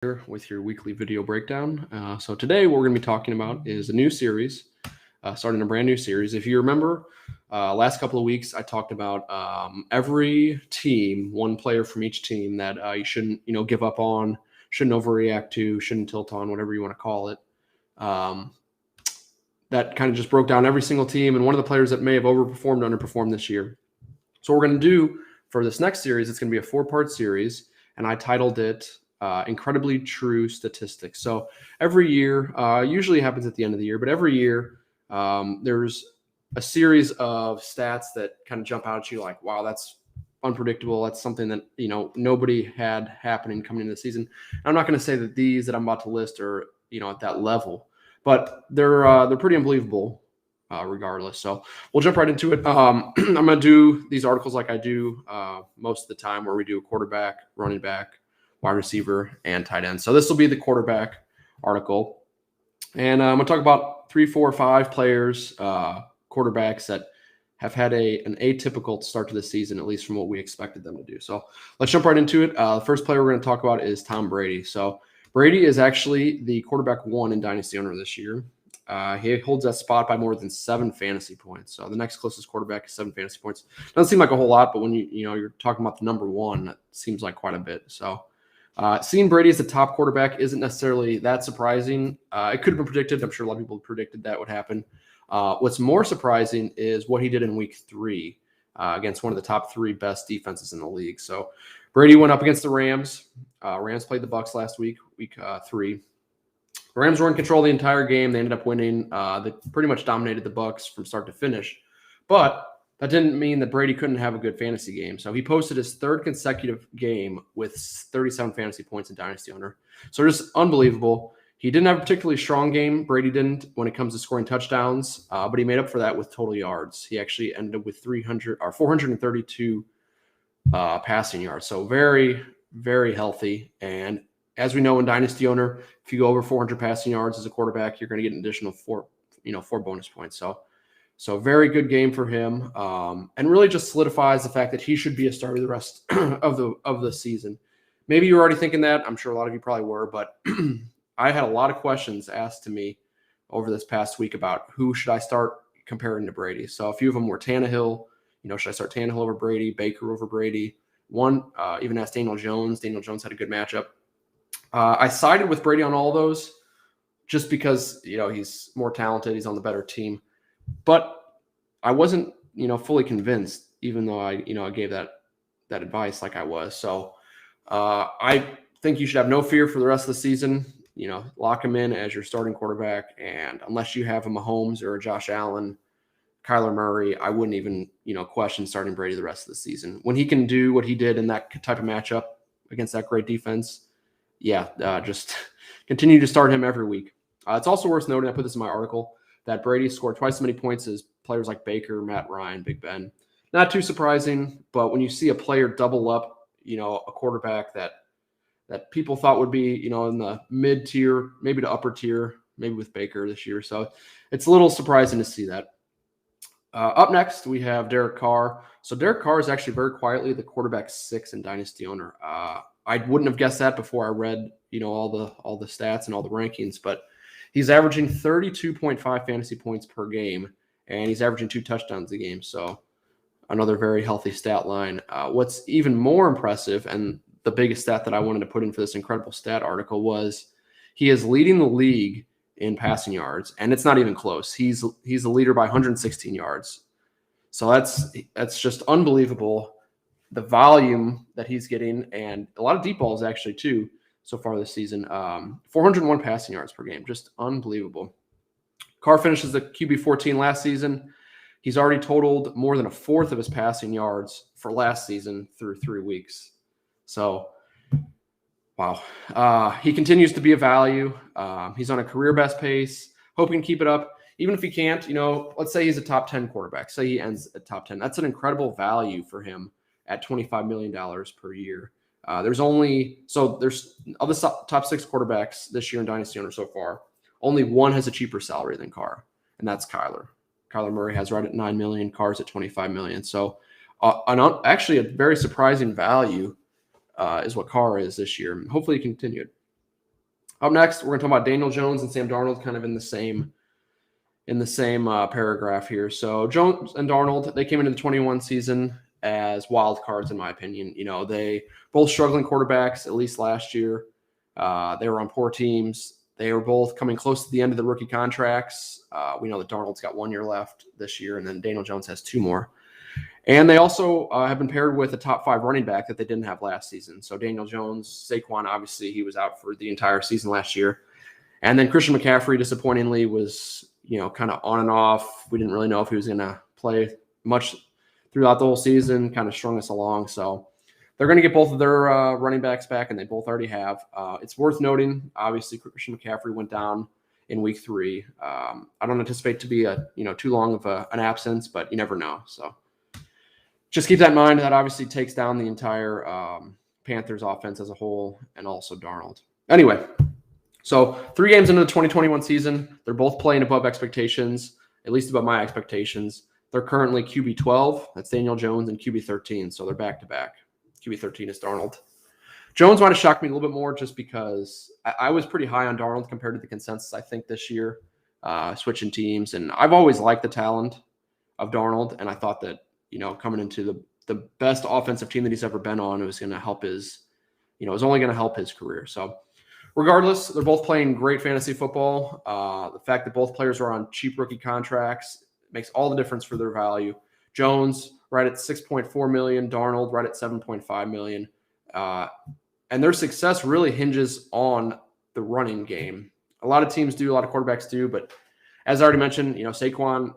here with your weekly video breakdown. So today what we're going to be talking about is a new series, starting a brand new series. If you remember, last couple of weeks I talked about every team, one player from each team that you shouldn't, give up on, shouldn't overreact to, shouldn't tilt on, whatever you want to call it. That kind of just broke down every single team and one of the players that may have overperformed, underperformed this year. So what we're going to do for this next series, it's going to be a 4-part series, and I titled it Incredibly True Statistics. So every year, usually happens at the end of the year, but every year there's a series of stats that kind of jump out at you like, wow, that's unpredictable. That's something that, nobody had happening coming into the season. I'm not going to say that these that I'm about to list are, at that level, but they're pretty unbelievable regardless. So we'll jump right into it. I'm going to do these articles like I do most of the time, where we do a quarterback, running back, wide receiver, and tight end. So this will be the quarterback article. And I'm going to talk about 3, 4, 5 players, quarterbacks that have had an atypical start to the season, at least from what we expected them to do. So let's jump right into it. The first player we're going to talk about is Tom Brady. So Brady is actually the quarterback 1 in Dynasty Owner this year. He holds that spot by more than 7 fantasy points. So the next closest quarterback is 7 fantasy points. Doesn't seem like a whole lot, but when you're talking about the number 1, that seems like quite a bit. So seeing Brady as the top quarterback isn't necessarily that surprising. It could have been predicted. I'm sure a lot of people predicted that would happen. What's more surprising is what he did in week 3 against one of the top 3 best defenses in the league. So Brady went up against the Rams. Rams played the Bucs last week 3. The Rams were in control the entire game. They ended up winning. They pretty much dominated the Bucs from start to finish. But that didn't mean that Brady couldn't have a good fantasy game. So he posted his 3rd consecutive game with 37 fantasy points in Dynasty Owner. So just unbelievable. He didn't have a particularly strong game. Brady didn't when it comes to scoring touchdowns, but he made up for that with total yards. He actually ended up with 432 passing yards. So very, very healthy. And as we know in Dynasty Owner, if you go over 400 passing yards as a quarterback, you're going to get an additional 4 bonus points. So very good game for him, and really just solidifies the fact that he should be a starter the rest of the season. Maybe you're already thinking that. I'm sure a lot of you probably were, but I had a lot of questions asked to me over this past week about who should I start comparing to Brady. So a few of them were Tannehill. Should I start Tannehill over Brady, Baker over Brady? One even asked Daniel Jones. Daniel Jones had a good matchup. I sided with Brady on all of those just because, he's more talented. He's on the better team. But I wasn't, fully convinced, even though I gave that advice like I was. So I think you should have no fear for the rest of the season. Lock him in as your starting quarterback. And unless you have a Mahomes or a Josh Allen, Kyler Murray, I wouldn't even, question starting Brady the rest of the season. When he can do what he did in that type of matchup against that great defense, just continue to start him every week. It's also worth noting, I put this in my article, that Brady scored twice as many points as players like Baker, Matt Ryan, Big Ben. Not too surprising, but when you see a player double up, a quarterback that people thought would be, in the mid-tier, maybe to upper tier, maybe with Baker this year. So it's a little surprising to see that. Up next, we have Derek Carr. So Derek Carr is actually very quietly the quarterback 6 in Dynasty Owner. I wouldn't have guessed that before I read, all the stats and all the rankings, but he's averaging 32.5 fantasy points per game, and he's averaging 2 touchdowns a game. So another very healthy stat line. What's even more impressive, and the biggest stat that I wanted to put in for this incredible stat article, was he is leading the league in passing yards, and it's not even close. He's the leader by 116 yards. So that's just unbelievable, the volume that he's getting, and a lot of deep balls actually too so far this season. 401 passing yards per game, just unbelievable. Carr finishes the QB 14 last season. He's already totaled more than a fourth of his passing yards for last season through 3 weeks. So, wow. He continues to be a value. He's on a career best pace. Hope he can keep it up. Even if he can't, let's say he's a top 10 quarterback. Say he ends at top 10. That's an incredible value for him at $25 million per year. There's of the top 6 quarterbacks this year in Dynasty Owner so far, only one has a cheaper salary than Carr, and that's Kyler. Kyler Murray has right at $9 million, Carr's at $25 million. So actually a very surprising value is what Carr is this year. Hopefully he can continue it. Up next, we're going to talk about Daniel Jones and Sam Darnold, kind of in the same paragraph here. So Jones and Darnold, they came into the 21 season as wild cards, in my opinion. They both struggling quarterbacks, at least last year. They were on poor teams. They were both coming close to the end of the rookie contracts. We know that Darnold's got 1 year left this year, and then Daniel Jones has 2 more. And they also have been paired with a top 5 running back that they didn't have last season. So Daniel Jones, Saquon, obviously he was out for the entire season last year. And then Christian McCaffrey, disappointingly, was kind of on and off. We didn't really know if he was going to play much throughout the whole season, kind of strung us along. So they're going to get both of their running backs back, and they both already have. It's worth noting, obviously, Christian McCaffrey went down in week 3. I don't anticipate to be too long of an absence, but you never know. So just keep that in mind. That obviously takes down the entire Panthers offense as a whole, and also Darnold. Anyway, so 3 games into the 2021 season, they're both playing above expectations, at least above my expectations. They're currently QB 12. That's Daniel Jones, and QB 13. So they're back-to-back. QB 13 is Darnold. Jones might have shocked me a little bit more just because I was pretty high on Darnold compared to the consensus, I think, this year, switching teams. And I've always liked the talent of Darnold, and I thought that, coming into the best offensive team that he's ever been on, it was going to help his, it was only going to help his career. So regardless, they're both playing great fantasy football. The fact that both players are on cheap rookie contracts makes all the difference for their value. Jones right at $6.4 million, Darnold right at $7.5 million. And their success really hinges on the running game. A lot of teams do, a lot of quarterbacks do, but as I already mentioned, Saquon,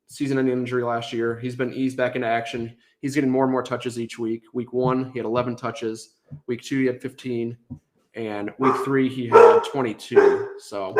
season-ending injury last year, he's been eased back into action. He's getting more and more touches each week. Week 1, he had 11 touches. Week 2, he had 15. And week 3, he had 22. So